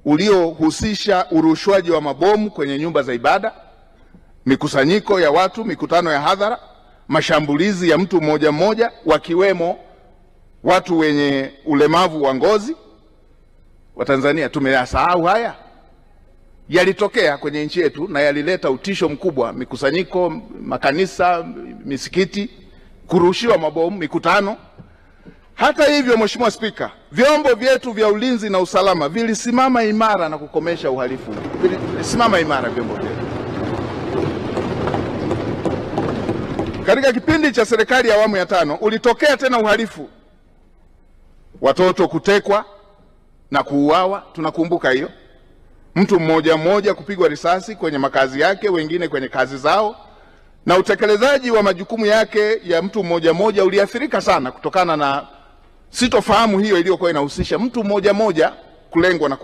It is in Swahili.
uliohusisha urushwaji wa mabomu kwenye nyumba za ibada, mikusanyiko ya watu, mikutano ya hadhara, mashambulizi ya mtu mmoja mmoja, wakiwemo watu wenye ulemavu wa ngozi. Watanzania tumeyasahau haya? Yalitokea kwenye nchi yetu na yalileta utisho mkubwa: mikusanyiko, makanisa, misikiti kurushiwa mabomu, mikutano. Hata hivyo, Mheshimiwa Spika, vyombo vyetu vya ulinzi na usalama vilisimama imara na kukomesha uhalifu. Vilisimama imara vyombo vyetu. Katika kipindi cha serikali ya awamu ya 5 ulitokea tena uhalifu, watoto kutekwa na kuuawa. Tunakumbuka hiyo, mtu mmoja mmoja kupigwa risasi kwenye makazi yake, wengine kwenye kazi zao, na utekelezaji wa majukumu yake ya mtu mmoja mmoja uliathirika sana kutokana na sitofahamu hiyo iliyokuwa inahusisha mtu mmoja mmoja kulengwa na